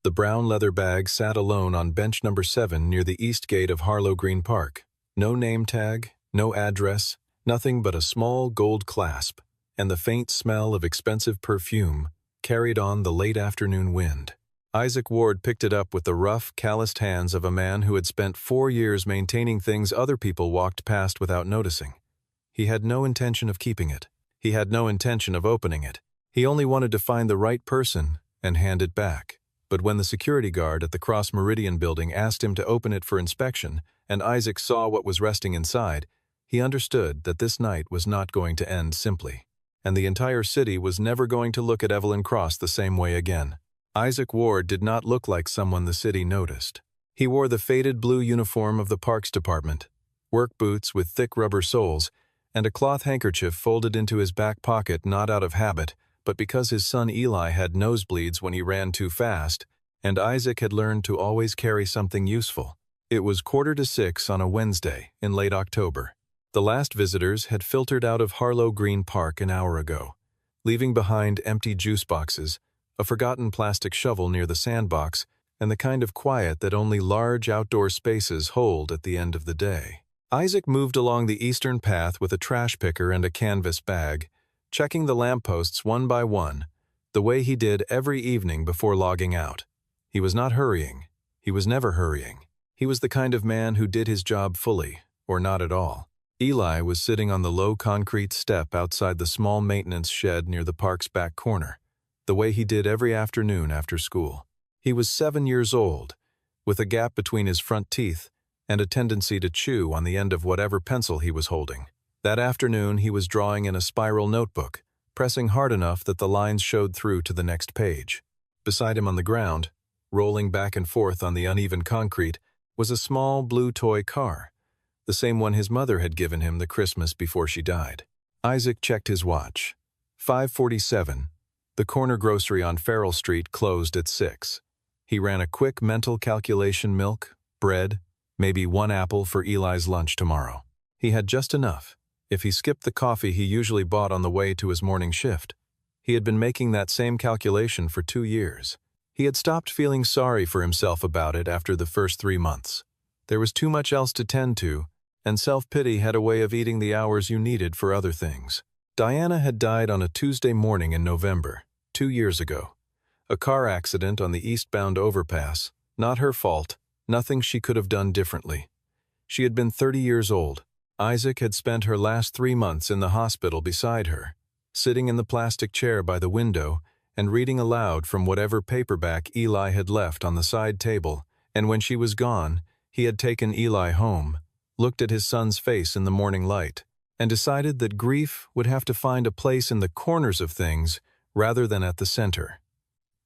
The brown leather bag sat alone on bench number 7 near the east gate of Harlow Green Park. No name tag, no address, nothing but a small gold clasp, and the faint smell of expensive perfume carried on the late afternoon wind. Isaac Ward picked it up with the rough, calloused hands of a man who had spent 4 years maintaining things other people walked past without noticing. He had no intention of keeping it. He had no intention of opening it. He only wanted to find the right person and hand it back. But when the security guard at the Cross Meridian building asked him to open it for inspection, and Isaac saw what was resting inside, he understood that this night was not going to end simply, and the entire city was never going to look at Evelyn Cross the same way again. Isaac Ward did not look like someone the city noticed. He wore the faded blue uniform of the Parks Department, work boots with thick rubber soles, and a cloth handkerchief folded into his back pocket not out of habit, but because his son Eli had nosebleeds when he ran too fast, and Isaac had learned to always carry something useful. It was 5:45 on a Wednesday in late October. The last visitors had filtered out of Harlow Green Park an hour ago, leaving behind empty juice boxes, a forgotten plastic shovel near the sandbox, and the kind of quiet that only large outdoor spaces hold at the end of the day. Isaac moved along the eastern path with a trash picker and a canvas bag, checking the lampposts one by one, the way he did every evening before logging out. He was not hurrying. He was never hurrying. He was the kind of man who did his job fully, or not at all. Eli was sitting on the low concrete step outside the small maintenance shed near the park's back corner, the way he did every afternoon after school. He was 7 years old, with a gap between his front teeth and a tendency to chew on the end of whatever pencil he was holding. That afternoon he was drawing in a spiral notebook, pressing hard enough that the lines showed through to the next page. Beside him on the ground, rolling back and forth on the uneven concrete, was a small blue toy car, the same one his mother had given him the Christmas before she died. Isaac checked his watch. 5:47. The corner grocery on Farrell Street closed at 6. He ran a quick mental calculation: milk, bread, maybe 1 apple for Eli's lunch tomorrow. He had just enough, if he skipped the coffee he usually bought on the way to his morning shift. He had been making that same calculation for 2 years. He had stopped feeling sorry for himself about it after the first 3 months. There was too much else to tend to, and self-pity had a way of eating the hours you needed for other things. Diana had died on a Tuesday morning in November, 2 years ago. A car accident on the eastbound overpass. Not her fault, nothing she could have done differently. She had been 30 years old. Isaac had spent her last 3 months in the hospital beside her, sitting in the plastic chair by the window and reading aloud from whatever paperback Eli had left on the side table, and when she was gone, he had taken Eli home, looked at his son's face in the morning light, and decided that grief would have to find a place in the corners of things rather than at the center.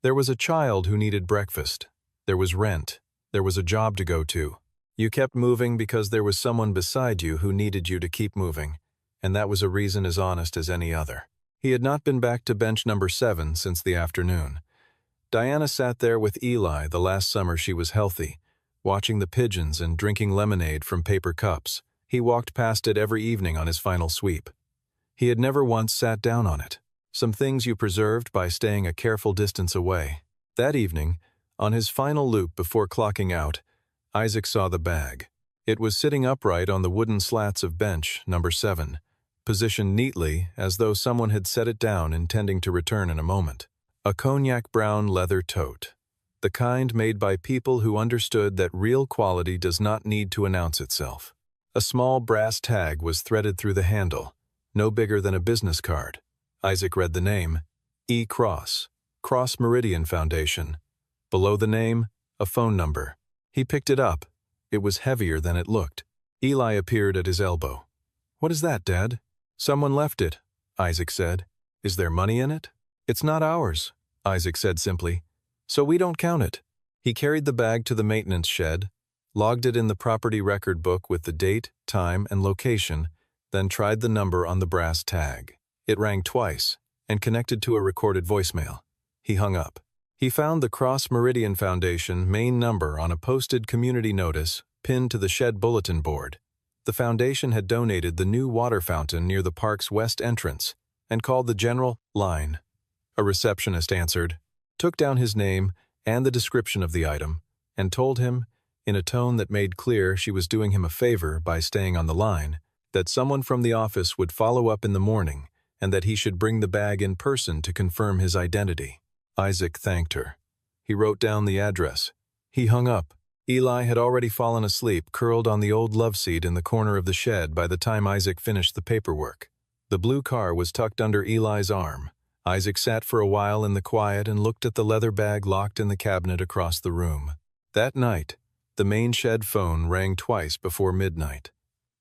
There was a child who needed breakfast. There was rent. There was a job to go to. You kept moving because there was someone beside you who needed you to keep moving, and that was a reason as honest as any other. He had not been back to bench number 7 since the afternoon. Diana sat there with Eli the last summer she was healthy, watching the pigeons and drinking lemonade from paper cups. He walked past it every evening on his final sweep. He had never once sat down on it. Some things you preserved by staying a careful distance away. That evening, on his final loop before clocking out, Isaac saw the bag. It was sitting upright on the wooden slats of bench number 7, positioned neatly as though someone had set it down intending to return in a moment. A cognac-brown leather tote, the kind made by people who understood that real quality does not need to announce itself. A small brass tag was threaded through the handle, no bigger than a business card. Isaac read the name, E. Cross, Cross Meridian Foundation. Below the name, a phone number. He picked it up. It was heavier than it looked. Eli appeared at his elbow. "What is that, Dad?" "Someone left it," Isaac said. "Is there money in it?" "It's not ours," Isaac said simply. "So we don't count it." He carried the bag to the maintenance shed, logged it in the property record book with the date, time, and location, then tried the number on the brass tag. It rang twice and connected to a recorded voicemail. He hung up. He found the Cross Meridian Foundation main number on a posted community notice pinned to the shed bulletin board. The foundation had donated the new water fountain near the park's west entrance and called the general line. A receptionist answered, took down his name, and the description of the item, and told him, in a tone that made clear she was doing him a favor by staying on the line, that someone from the office would follow up in the morning and that he should bring the bag in person to confirm his identity. Isaac thanked her. He wrote down the address. He hung up. Eli had already fallen asleep, curled on the old love seat in the corner of the shed by the time Isaac finished the paperwork. The blue car was tucked under Eli's arm. Isaac sat for a while in the quiet and looked at the leather bag locked in the cabinet across the room. That night, the main shed phone rang twice before midnight.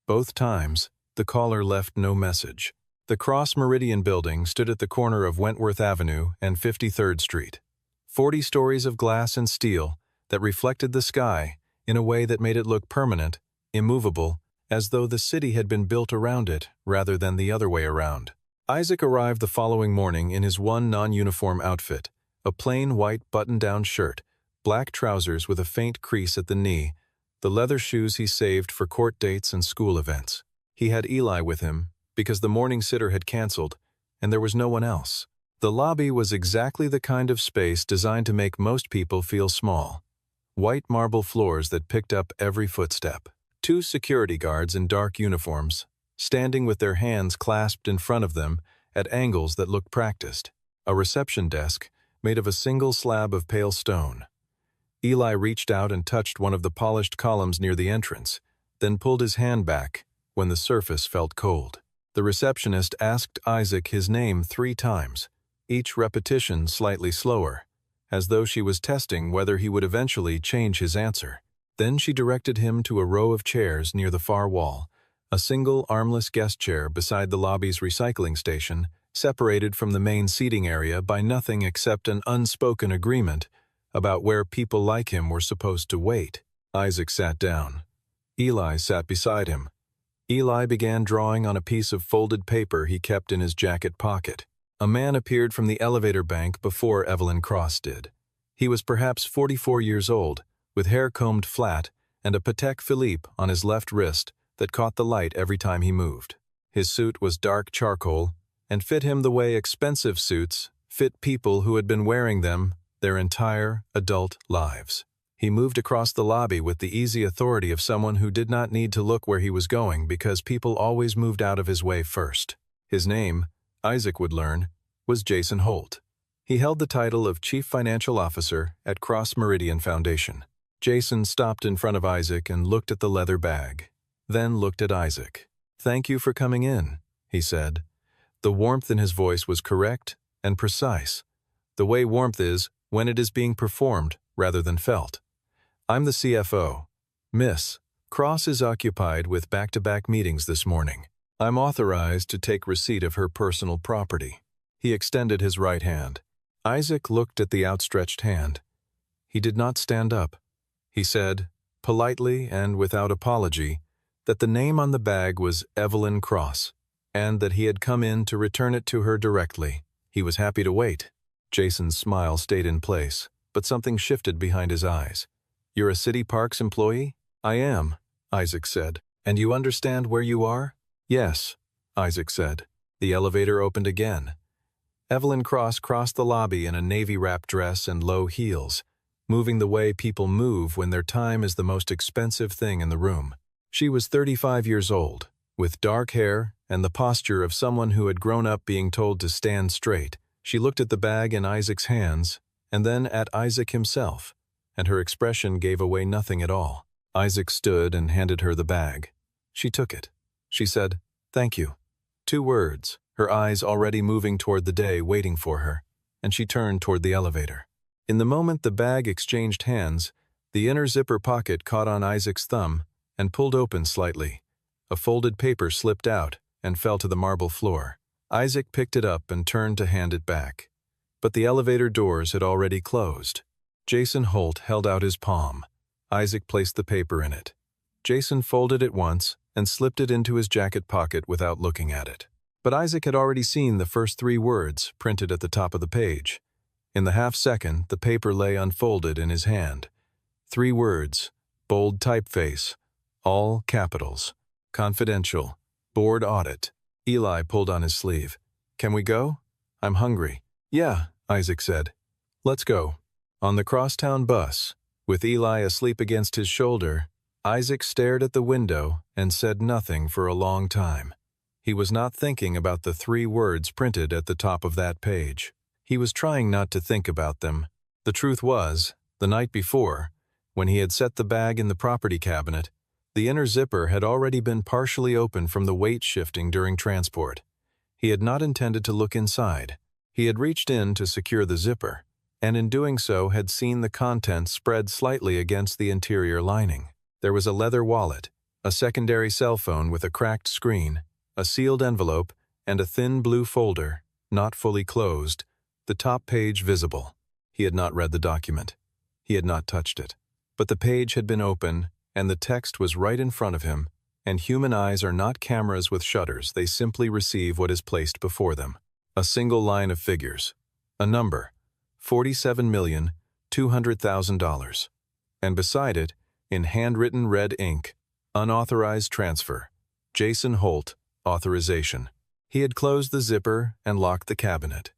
Both times, the caller left no message. The Cross Meridian building stood at the corner of Wentworth Avenue and 53rd Street. 40 stories of glass and steel that reflected the sky in a way that made it look permanent, immovable, as though the city had been built around it rather than the other way around. Isaac arrived the following morning in his one non-uniform outfit, a plain white button-down shirt, black trousers with a faint crease at the knee, the leather shoes he saved for court dates and school events. He had Eli with him because the morning sitter had canceled, and there was no one else. The lobby was exactly the kind of space designed to make most people feel small. White marble floors that picked up every footstep. 2 security guards in dark uniforms, standing with their hands clasped in front of them at angles that looked practiced. A reception desk made of a single slab of pale stone. Eli reached out and touched one of the polished columns near the entrance, then pulled his hand back when the surface felt cold. The receptionist asked Isaac his name 3 times, each repetition slightly slower, as though she was testing whether he would eventually change his answer. Then she directed him to a row of chairs near the far wall, a single armless guest chair beside the lobby's recycling station, separated from the main seating area by nothing except an unspoken agreement about where people like him were supposed to wait. Isaac sat down. Eli sat beside him. Eli began drawing on a piece of folded paper he kept in his jacket pocket. A man appeared from the elevator bank before Evelyn Cross did. He was perhaps 44 years old, with hair combed flat and a Patek Philippe on his left wrist that caught the light every time he moved. His suit was dark charcoal and fit him the way expensive suits fit people who had been wearing them their entire adult lives. He moved across the lobby with the easy authority of someone who did not need to look where he was going because people always moved out of his way first. His name, Isaac would learn, was Jason Holt. He held the title of Chief Financial Officer at Cross Meridian Foundation. Jason stopped in front of Isaac and looked at the leather bag, then looked at Isaac. "Thank you for coming in," he said. The warmth in his voice was correct and precise, the way warmth is when it is being performed rather than felt. "I'm the CFO. Miss Cross is occupied with back-to-back meetings this morning. I'm authorized to take receipt of her personal property." He extended his right hand. Isaac looked at the outstretched hand. He did not stand up. He said, politely and without apology, that the name on the bag was Evelyn Cross, and that he had come in to return it to her directly. He was happy to wait. Jason's smile stayed in place, but something shifted behind his eyes. "You're a City Parks employee?" "I am," Isaac said. "And you understand where you are?" "Yes," Isaac said. The elevator opened again. Evelyn Cross crossed the lobby in a navy-wrap dress and low heels, moving the way people move when their time is the most expensive thing in the room. She was 35 years old, with dark hair and the posture of someone who had grown up being told to stand straight. She looked at the bag in Isaac's hands, and then at Isaac himself, and her expression gave away nothing at all. Isaac stood and handed her the bag. She took it. She said, "Thank you." 2 words, her eyes already moving toward the day waiting for her, and she turned toward the elevator. In the moment the bag exchanged hands, the inner zipper pocket caught on Isaac's thumb and pulled open slightly. A folded paper slipped out and fell to the marble floor. Isaac picked it up and turned to hand it back. But the elevator doors had already closed. Jason Holt held out his palm. Isaac placed the paper in it. Jason folded it once and slipped it into his jacket pocket without looking at it. But Isaac had already seen the first 3 words printed at the top of the page. In the half-second, the paper lay unfolded in his hand. 3 words, bold typeface, all capitals, confidential, board audit. Eli pulled on his sleeve. "Can we go? I'm hungry." "Yeah," Isaac said. "Let's go." On the crosstown bus, with Eli asleep against his shoulder, Isaac stared at the window and said nothing for a long time. He was not thinking about the 3 words printed at the top of that page. He was trying not to think about them. The truth was, the night before, when he had set the bag in the property cabinet, the inner zipper had already been partially open from the weight shifting during transport. He had not intended to look inside. He had reached in to secure the zipper, and in doing so had seen the contents spread slightly against the interior lining. There was a leather wallet, a secondary cell phone with a cracked screen, a sealed envelope, and a thin blue folder, not fully closed, the top page visible. He had not read the document. He had not touched it. But the page had been open, and the text was right in front of him, and human eyes are not cameras with shutters. They simply receive what is placed before them. A single line of figures. A number. $47,200,000. And beside it, in handwritten red ink, unauthorized transfer. Jason Holt, authorization. He had closed the zipper and locked the cabinet.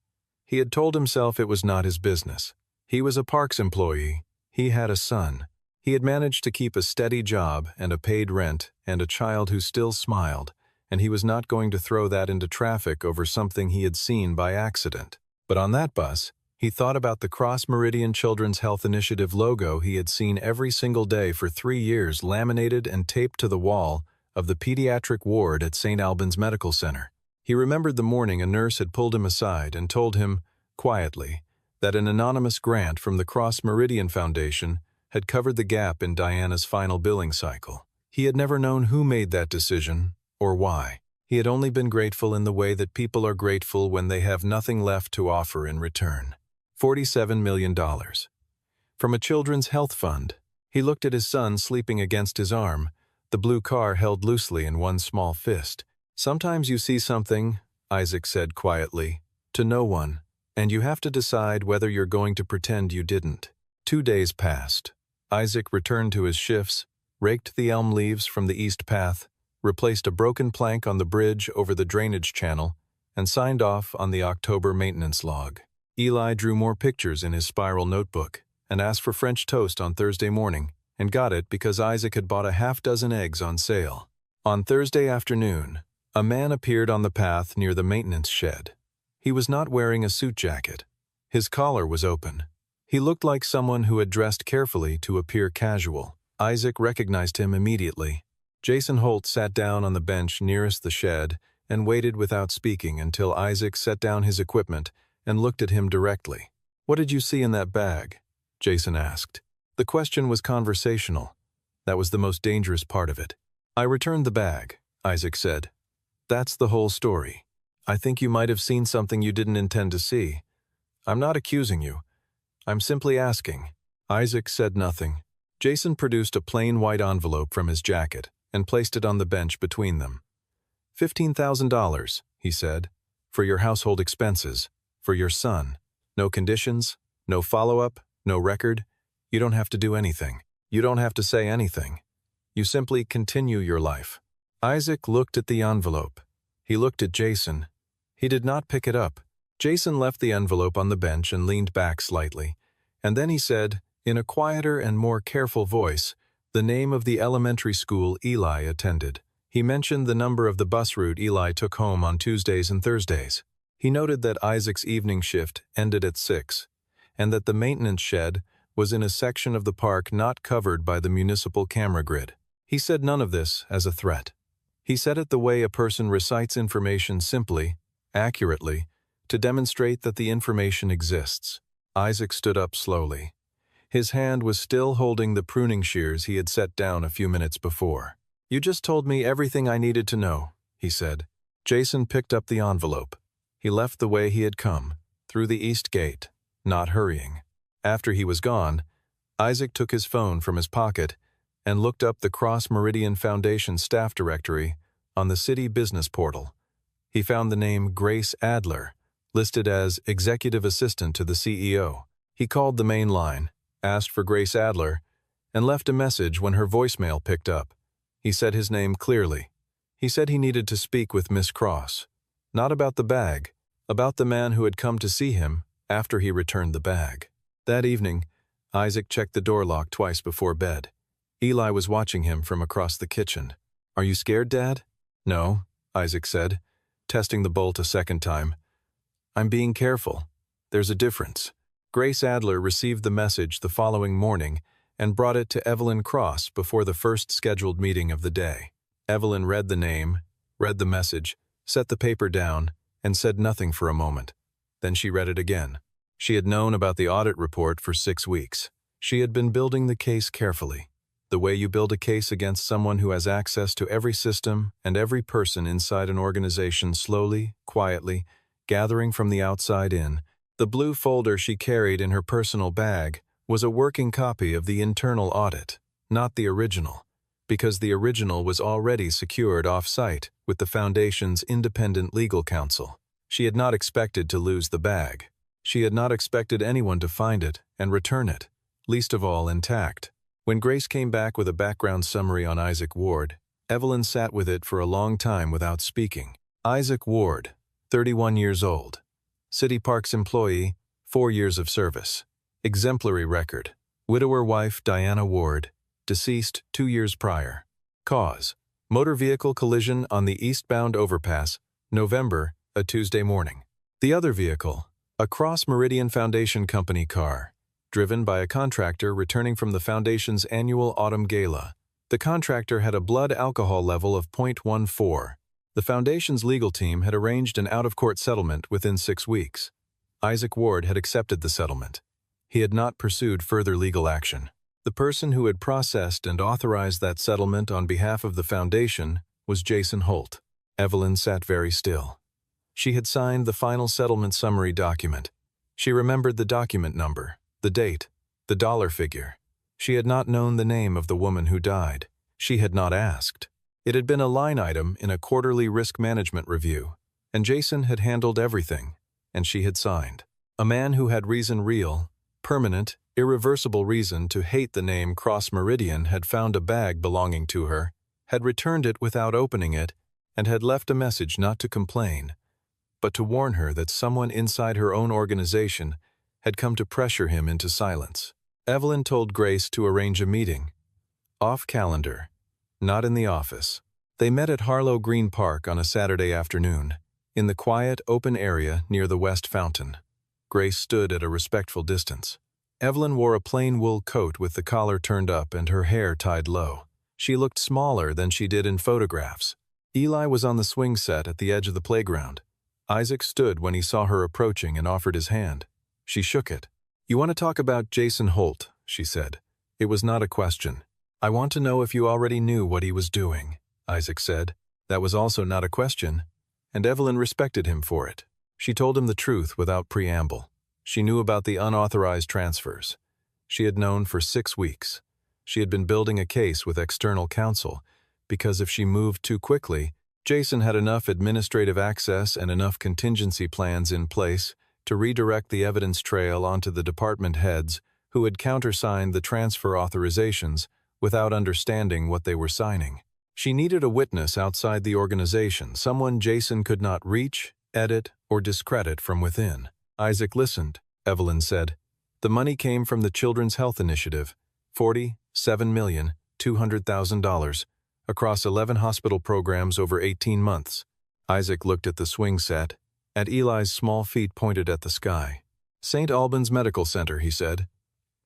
He had told himself it was not his business. He was a Parks employee. He had a son. He had managed to keep a steady job and a paid rent and a child who still smiled, and he was not going to throw that into traffic over something he had seen by accident. But on that bus, he thought about the Cross Meridian Children's Health Initiative logo he had seen every single day for 3 years laminated and taped to the wall of the pediatric ward at St. Albans Medical Center. He remembered the morning a nurse had pulled him aside and told him, quietly, that an anonymous grant from the Cross Meridian Foundation had covered the gap in Diana's final billing cycle. He had never known who made that decision or why. He had only been grateful in the way that people are grateful when they have nothing left to offer in return. $47 million. From a children's health fund. He looked at his son sleeping against his arm, the blue car held loosely in one small fist. Sometimes you see something, Isaac said quietly, to no one, and you have to decide whether you're going to pretend you didn't. 2 days passed. Isaac returned to his shifts, raked the elm leaves from the east path, replaced a broken plank on the bridge over the drainage channel, and signed off on the October maintenance log. Eli drew more pictures in his spiral notebook and asked for French toast on Thursday morning, and got it because Isaac had bought a half-dozen eggs on sale. On Thursday afternoon, a man appeared on the path near the maintenance shed. He was not wearing a suit jacket. His collar was open. He looked like someone who had dressed carefully to appear casual. Isaac recognized him immediately. Jason Holt sat down on the bench nearest the shed and waited without speaking until Isaac set down his equipment and looked at him directly. "What did you see in that bag?" Jason asked. The question was conversational. That was the most dangerous part of it. "I returned the bag," Isaac said. "That's the whole story. I think you might have seen something you didn't intend to see. I'm not accusing you. I'm simply asking." Isaac said nothing. Jason produced a plain white envelope from his jacket and placed it on the bench between them. $15,000, he said, "for your household expenses, for your son. No conditions, no follow-up, no record. You don't have to do anything. You don't have to say anything. You simply continue your life." Isaac looked at the envelope. He looked at Jason. He did not pick it up. Jason left the envelope on the bench and leaned back slightly, and then he said, in a quieter and more careful voice, the name of the elementary school Eli attended. He mentioned the number of the bus route Eli took home on Tuesdays and Thursdays. He noted that Isaac's evening shift ended at 6, and that the maintenance shed was in a section of the park not covered by the municipal camera grid. He said none of this as a threat. He said it the way a person recites information simply, accurately, to demonstrate that the information exists. Isaac stood up slowly. His hand was still holding the pruning shears he had set down a few minutes before. "You just told me everything I needed to know," he said. Jason picked up the envelope. He left the way he had come, through the east gate, not hurrying. After he was gone, Isaac took his phone from his pocket and looked up the Cross Meridian Foundation staff directory on the city business portal. He found the name Grace Adler, listed as executive assistant to the CEO. He called the main line, asked for Grace Adler, and left a message when her voicemail picked up. He said his name clearly. He said he needed to speak with Miss Cross. Not about the bag, about the man who had come to see him after he returned the bag. That evening, Isaac checked the door lock twice before bed. Eli was watching him from across the kitchen. "Are you scared, Dad?" "No," Isaac said, testing the bolt a second time. "I'm being careful. There's a difference." Grace Adler received the message the following morning and brought it to Evelyn Cross before the first scheduled meeting of the day. Evelyn read the name, read the message, set the paper down, and said nothing for a moment. Then she read it again. She had known about the audit report for 6 weeks. She had been building the case carefully. The way you build a case against someone who has access to every system and every person inside an organization, slowly, quietly, gathering from the outside in. The blue folder she carried in her personal bag was a working copy of the internal audit, not the original, because the original was already secured off-site with the Foundation's independent legal counsel. She had not expected to lose the bag. She had not expected anyone to find it and return it, least of all intact. When Grace came back with a background summary on Isaac Ward, Evelyn sat with it for a long time without speaking. Isaac Ward, 31 years old. City Parks employee, 4 years of service. Exemplary record. Widower wife Diana Ward, deceased 2 years prior. Cause: motor vehicle collision on the eastbound overpass, November, a Tuesday morning. The other vehicle, a Cross Meridian Foundation Company car, driven by a contractor returning from the Foundation's annual autumn gala. The contractor had a blood alcohol level of 0.14. The Foundation's legal team had arranged an out-of-court settlement within 6 weeks. Isaac Ward had accepted the settlement. He had not pursued further legal action. The person who had processed and authorized that settlement on behalf of the Foundation was Jason Holt. Evelyn sat very still. She had signed the final settlement summary document. She remembered the document number, the date, the dollar figure. She had not known the name of the woman who died. She had not asked. It had been a line item in a quarterly risk management review, and Jason had handled everything, and she had signed. A man who had real, permanent, irreversible reason to hate the name Cross Meridian had found a bag belonging to her, had returned it without opening it, and had left a message not to complain, but to warn her that someone inside her own organization had come to pressure him into silence. Evelyn told Grace to arrange a meeting. Off calendar, not in the office. They met at Harlow Green Park on a Saturday afternoon, in the quiet, open area near the West Fountain. Grace stood at a respectful distance. Evelyn wore a plain wool coat with the collar turned up and her hair tied low. She looked smaller than she did in photographs. Eli was on the swing set at the edge of the playground. Isaac stood when he saw her approaching and offered his hand. She shook it. "You want to talk about Jason Holt," she said. It was not a question. "I want to know if you already knew what he was doing," Isaac said. That was also not a question, and Evelyn respected him for it. She told him the truth without preamble. She knew about the unauthorized transfers. She had known for 6 weeks. She had been building a case with external counsel, because if she moved too quickly, Jason had enough administrative access and enough contingency plans in place to redirect the evidence trail onto the department heads who had countersigned the transfer authorizations without understanding what they were signing. She needed a witness outside the organization, someone Jason could not reach, edit, or discredit from within. Isaac listened, Evelyn said. The money came from the Children's Health Initiative, $47,200,000, across 11 hospital programs over 18 months. Isaac looked at the swing set, at Eli's small feet pointed at the sky. St. Albans Medical Center, he said.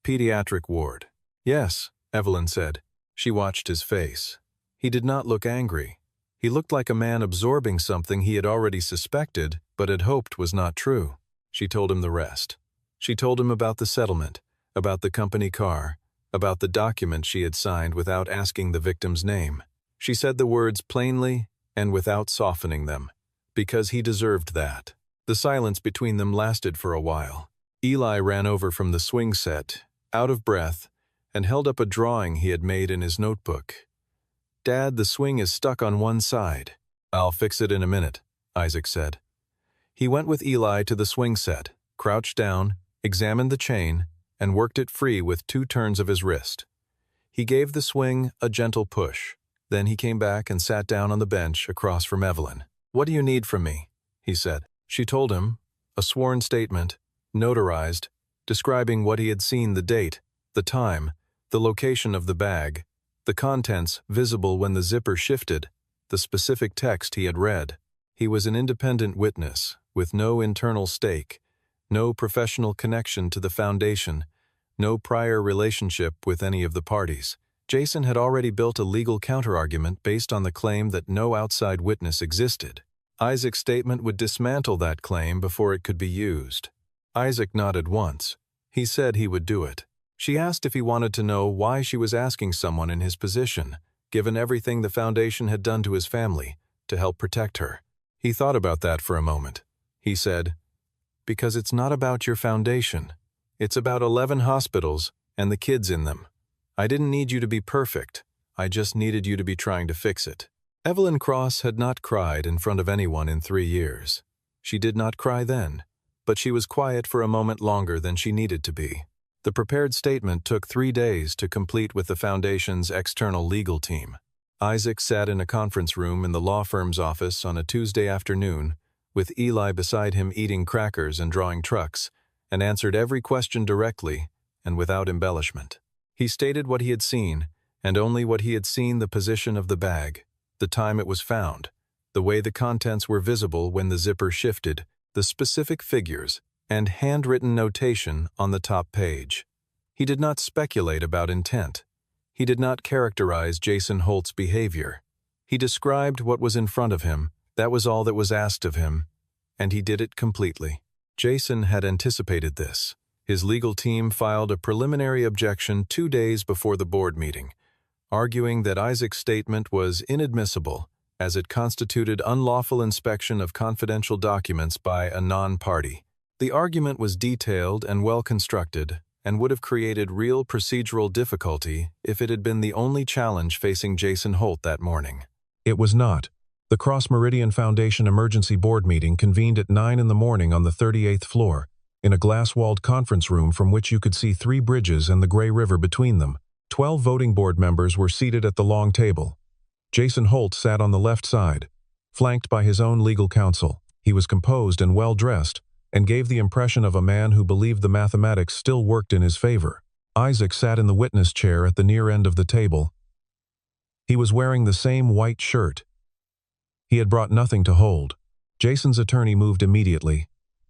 Pediatric ward. Yes, Evelyn said. She watched his face. He did not look angry. He looked like a man absorbing something he had already suspected but had hoped was not true. She told him the rest. She told him about the settlement, about the company car, about the document she had signed without asking the victim's name. She said the words plainly and without softening them, because he deserved that. The silence between them lasted for a while. Eli ran over from the swing set, out of breath, and held up a drawing he had made in his notebook. Dad, the swing is stuck on one side. I'll fix it in a minute, Isaac said. He went with Eli to the swing set, crouched down, examined the chain, and worked it free with 2 turns of his wrist. He gave the swing a gentle push. Then he came back and sat down on the bench across from Evelyn. What do you need from me? He said. She told him, a sworn statement, notarized, describing what he had seen, the date, The time, the location of the bag, the contents visible when the zipper shifted, the specific text he had read. He was an independent witness, with no internal stake, no professional connection to the foundation, no prior relationship with any of the parties. Jason had already built a legal counterargument based on the claim that no outside witness existed. Isaac's statement would dismantle that claim before it could be used. Isaac nodded once. He said he would do it. She asked if he wanted to know why she was asking someone in his position, given everything the foundation had done to his family, to help protect her. He thought about that for a moment. He said, "Because it's not about your foundation. It's about 11 hospitals and the kids in them. I didn't need you to be perfect. I just needed you to be trying to fix it." Evelyn Cross had not cried in front of anyone in 3 years. She did not cry then, but she was quiet for a moment longer than she needed to be. The prepared statement took 3 days to complete with the foundation's external legal team. Isaac sat in a conference room in the law firm's office on a Tuesday afternoon, with Eli beside him eating crackers and drawing trucks, and answered every question directly and without embellishment. He stated what he had seen, and only what he had seen: the position of the bag, the time it was found, the way the contents were visible when the zipper shifted, the specific figures, and handwritten notation on the top page. He did not speculate about intent. He did not characterize Jason Holt's behavior. He described what was in front of him. That was all that was asked of him, and he did it completely. Jason had anticipated this. His legal team filed a preliminary objection 2 days before the board meeting, arguing that Isaac's statement was inadmissible as it constituted unlawful inspection of confidential documents by a non-party. The argument was detailed and well-constructed and would have created real procedural difficulty if it had been the only challenge facing Jason Holt that morning. It was not. The Cross Meridian Foundation emergency board meeting convened at 9 in the morning on the 38th floor, in a glass-walled conference room from which you could see 3 bridges and the Gray River between them. 12 voting board members were seated at the long table. Jason Holt sat on the left side, flanked by his own legal counsel. He was composed and well-dressed, and gave the impression of a man who believed the mathematics still worked in his favor. Isaac sat in the witness chair at the near end of the table. He was wearing the same white shirt. He had brought nothing to hold. Jason's attorney moved immediately.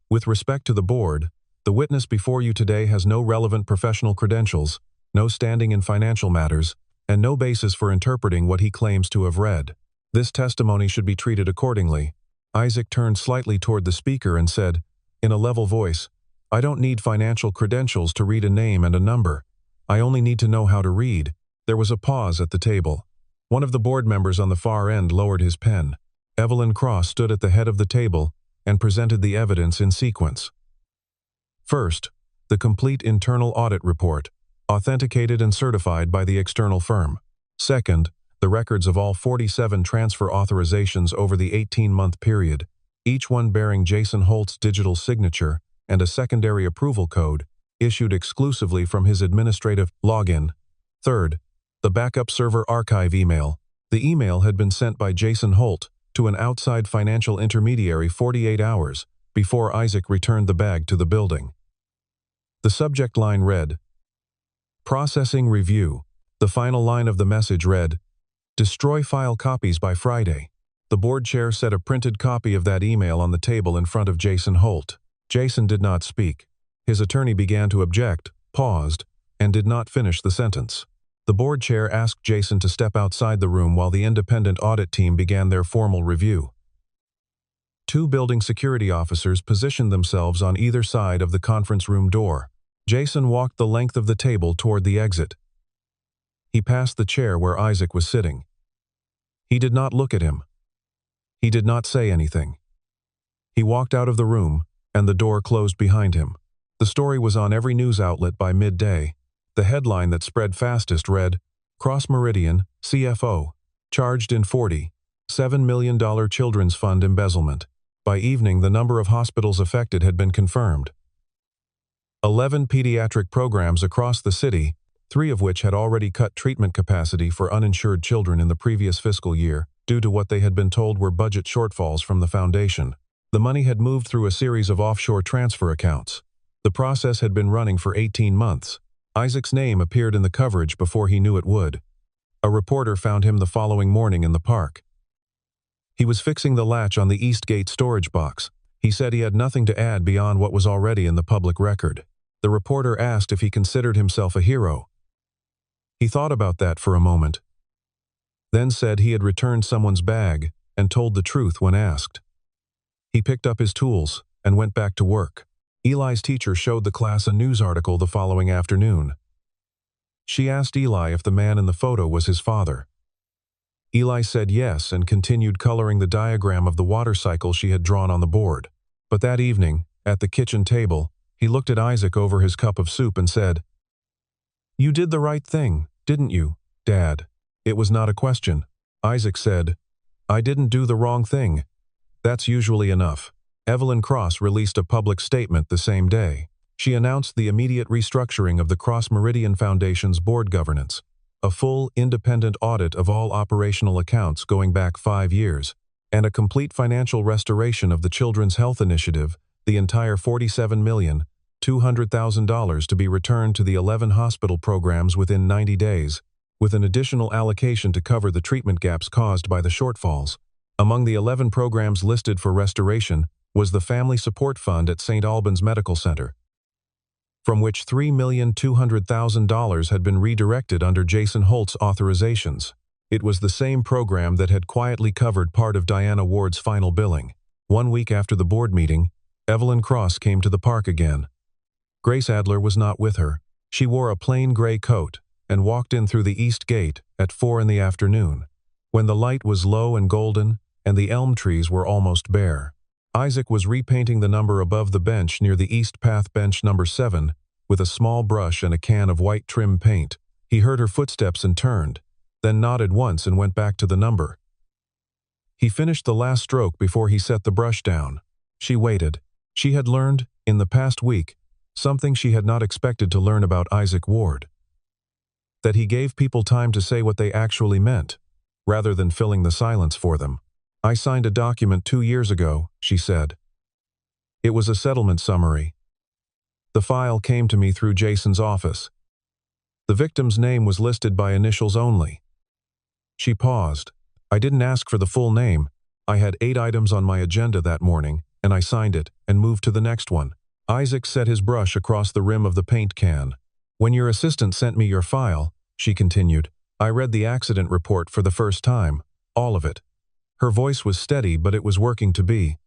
"With respect to the board, the witness before you today has no relevant professional credentials, no standing in financial matters, and no basis for interpreting what he claims to have read. This testimony should be treated accordingly." Isaac turned slightly toward the speaker and said, in a level voice, "I don't need financial credentials to read a name and a number. I only need to know how to read." There was a pause at the table. One of the board members on the far end lowered his pen. Evelyn Cross stood at the head of the table and presented the evidence in sequence. First, the complete internal audit report, authenticated and certified by the external firm. Second, the records of all 47 transfer authorizations over the 18-month period, each one bearing Jason Holt's digital signature and a secondary approval code, issued exclusively from his administrative login. Third, the backup server archive email. The email had been sent by Jason Holt to an outside financial intermediary 48 hours before Isaac returned the bag to the building. The subject line read, "Processing Review." The final line of the message read, "Destroy file copies by Friday." The board chair set a printed copy of that email on the table in front of Jason Holt. Jason did not speak. His attorney began to object, paused, and did not finish the sentence. The board chair asked Jason to step outside the room while the independent audit team began their formal review. 2 building security officers positioned themselves on either side of the conference room door. Jason walked the length of the table toward the exit. He passed the chair where Isaac was sitting. He did not look at him. He did not say anything. He walked out of the room, and the door closed behind him. The story was on every news outlet by midday. The headline that spread fastest read, "Cross Meridian, CFO, charged in $47 million children's fund embezzlement." By evening, the number of hospitals affected had been confirmed. 11 pediatric programs across the city, 3 of which had already cut treatment capacity for uninsured children in the previous fiscal year, due to what they had been told were budget shortfalls from the foundation. The money had moved through a series of offshore transfer accounts. The process had been running for 18 months. Isaac's name appeared in the coverage before he knew it would. A reporter found him the following morning in the park. He was fixing the latch on the East Gate storage box. He said he had nothing to add beyond what was already in the public record. The reporter asked if he considered himself a hero. He thought about that for a moment, then said he had returned someone's bag and told the truth when asked. He picked up his tools and went back to work. Eli's teacher showed the class a news article the following afternoon. She asked Eli if the man in the photo was his father. Eli said yes and continued coloring the diagram of the water cycle she had drawn on the board. But that evening, at the kitchen table, he looked at Isaac over his cup of soup and said, "You did the right thing, didn't you, Dad?" It was not a question. Isaac said, "I didn't do the wrong thing. That's usually enough." Evelyn Cross released a public statement the same day. She announced the immediate restructuring of the Cross Meridian Foundation's board governance, a full, independent audit of all operational accounts going back 5 years, and a complete financial restoration of the Children's Health Initiative, the entire $47,200,000 to be returned to the 11 hospital programs within 90 days, with an additional allocation to cover the treatment gaps caused by the shortfalls. Among the 11 programs listed for restoration was the Family Support Fund at St. Albans Medical Center, from which $3,200,000 had been redirected under Jason Holt's authorizations. It was the same program that had quietly covered part of Diana Ward's final billing. 1 week after the board meeting, Evelyn Cross came to the park again. Grace Adler was not with her. She wore a plain gray coat and walked in through the east gate at 4 in the afternoon, when the light was low and golden and the elm trees were almost bare. Isaac was repainting the number above the bench near the east path, bench number 7, with a small brush and a can of white trim paint. He heard her footsteps and turned, then nodded once and went back to the number. He finished the last stroke before he set the brush down. She waited. She had learned, in the past week, something she had not expected to learn about Isaac Ward. That he gave people time to say what they actually meant, rather than filling the silence for them. "I signed a document 2 years ago," she said. "It was a settlement summary. The file came to me through Jason's office. The victim's name was listed by initials only." She paused. "I didn't ask for the full name. I had 8 items on my agenda that morning, and I signed it and moved to the next one." Isaac set his brush across the rim of the paint can. "When your assistant sent me your file," she continued, "I read the accident report for the first time, all of it." Her voice was steady, but it was working to be.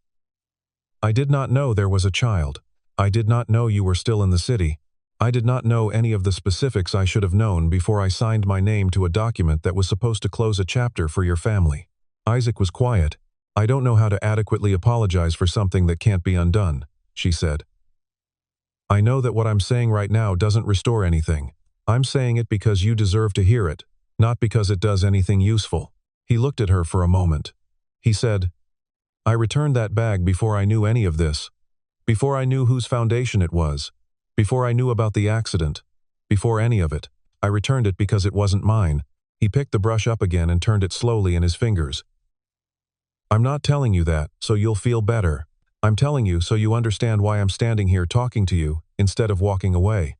"I did not know there was a child. I did not know you were still in the city. I did not know any of the specifics I should have known before I signed my name to a document that was supposed to close a chapter for your family." Isaac was quiet. "I don't know how to adequately apologize for something that can't be undone," she said. "I know that what I'm saying right now doesn't restore anything. I'm saying it because you deserve to hear it, not because it does anything useful." He looked at her for a moment. He said, "I returned that bag before I knew any of this, before I knew whose foundation it was, before I knew about the accident, before any of it. I returned it because it wasn't mine." He picked the brush up again and turned it slowly in his fingers. "I'm not telling you that so you'll feel better. I'm telling you so you understand why I'm standing here talking to you instead of walking away.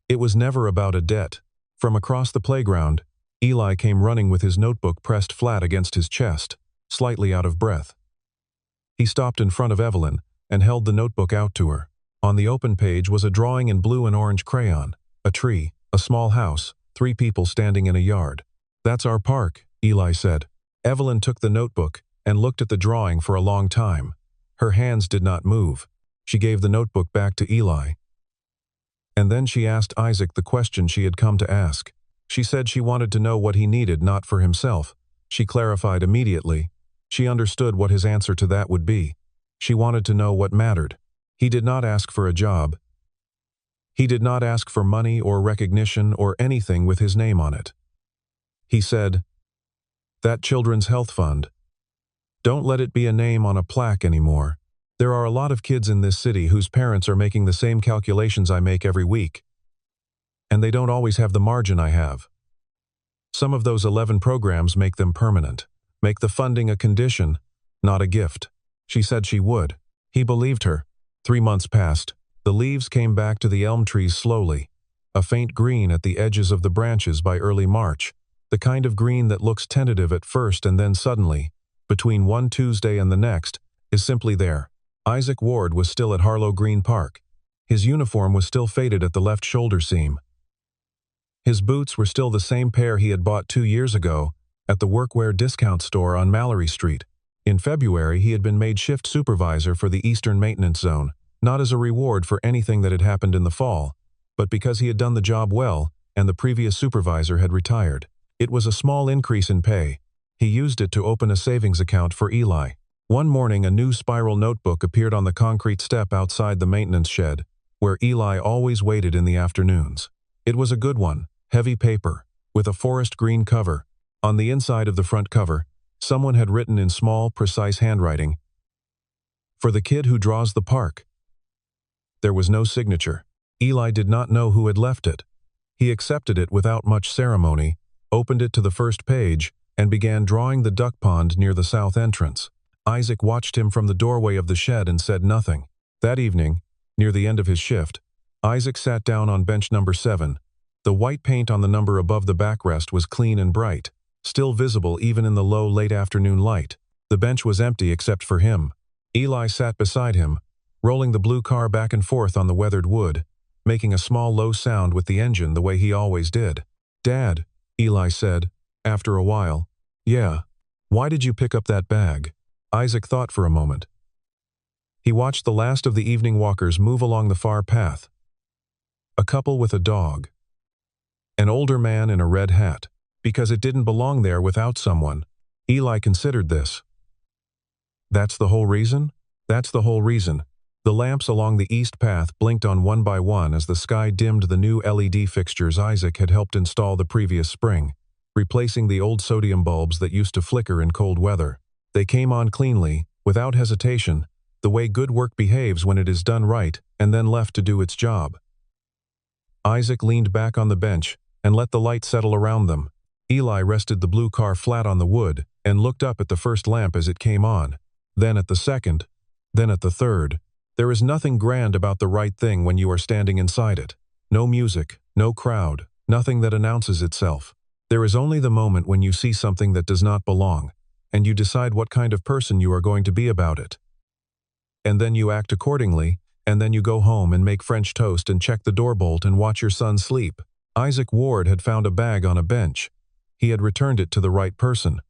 It was never about a debt." From across the playground, Eli came running with his notebook pressed flat against his chest, slightly out of breath. He stopped in front of Evelyn and held the notebook out to her. On the open page was a drawing in blue and orange crayon, a tree, a small house, 3 people standing in a yard. "That's our park," Eli said. Evelyn took the notebook and looked at the drawing for a long time. Her hands did not move. She gave the notebook back to Eli. And then she asked Isaac the question she had come to ask. She said she wanted to know what he needed, not for himself. She clarified immediately. She understood what his answer to that would be. She wanted to know what mattered. He did not ask for a job. He did not ask for money or recognition or anything with his name on it. He said, "That Children's Health Fund. Don't let it be a name on a plaque anymore. There are a lot of kids in this city whose parents are making the same calculations I make every week, and they don't always have the margin I have. Some of those 11 programs make them permanent, make the funding a condition, not a gift." She said she would. He believed her. 3 months passed. The leaves came back to the elm trees slowly. a faint green at the edges of the branches by early March, the kind of green that looks tentative at first and then suddenly, between one Tuesday and the next, is simply there. Isaac Ward was still at Harlow Green Park. His uniform was still faded at the left shoulder seam. His boots were still the same pair he had bought 2 years ago at the workwear discount store on Mallory Street. In February, he had been made shift supervisor for the Eastern Maintenance Zone, not as a reward for anything that had happened in the fall, but because he had done the job well and the previous supervisor had retired. It was a small increase in pay. He used it to open a savings account for Eli. One morning, a new spiral notebook appeared on the concrete step outside the maintenance shed, where Eli always waited in the afternoons. It was a good one, heavy paper, with a forest green cover. On the inside of the front cover, someone had written in small, precise handwriting, "For the kid who draws the park." There was no signature. Eli did not know who had left it. He accepted it without much ceremony, opened it to the first page, and began drawing the duck pond near the south entrance. Isaac watched him from the doorway of the shed and said nothing. That evening, near the end of his shift, Isaac sat down on bench number 7. The white paint on the number above the backrest was clean and bright, still visible even in the low late afternoon light. The bench was empty except for him. Eli sat beside him, rolling the blue car back and forth on the weathered wood, making a small low sound with the engine the way he always did. "Dad," Eli said, after a while. "Yeah. Why did you pick up that bag?" Isaac thought for a moment. He watched the last of the evening walkers move along the far path. A couple with a dog. An older man in a red hat. Because it didn't belong there without someone. Eli considered this. "That's the whole reason?" "That's the whole reason." The lamps along the east path blinked on one by one as the sky dimmed the new LED fixtures Isaac had helped install the previous spring, replacing the old sodium bulbs that used to flicker in cold weather. They came on cleanly, without hesitation, the way good work behaves when it is done right and then left to do its job. Isaac leaned back on the bench and let the light settle around them. Eli rested the blue car flat on the wood and looked up at the first lamp as it came on, then at the second, then at the third. There is nothing grand about the right thing when you are standing inside it. No music, no crowd, nothing that announces itself. There is only the moment when you see something that does not belong, and you decide what kind of person you are going to be about it. And then you act accordingly, and then you go home and make French toast and check the door bolt and watch your son sleep. Isaac Ward had found a bag on a bench. He had returned it to the right person.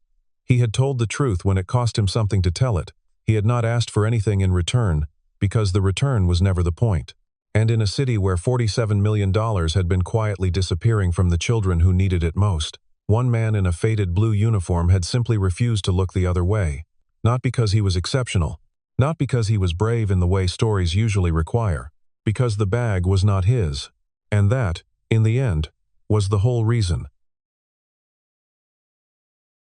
He had told the truth when it cost him something to tell it. He had not asked for anything in return, because the return was never the point. And in a city where $47 million had been quietly disappearing from the children who needed it most, one man in a faded blue uniform had simply refused to look the other way. Not because he was exceptional, not because he was brave in the way stories usually require, because the bag was not his. And that, in the end, was the whole reason.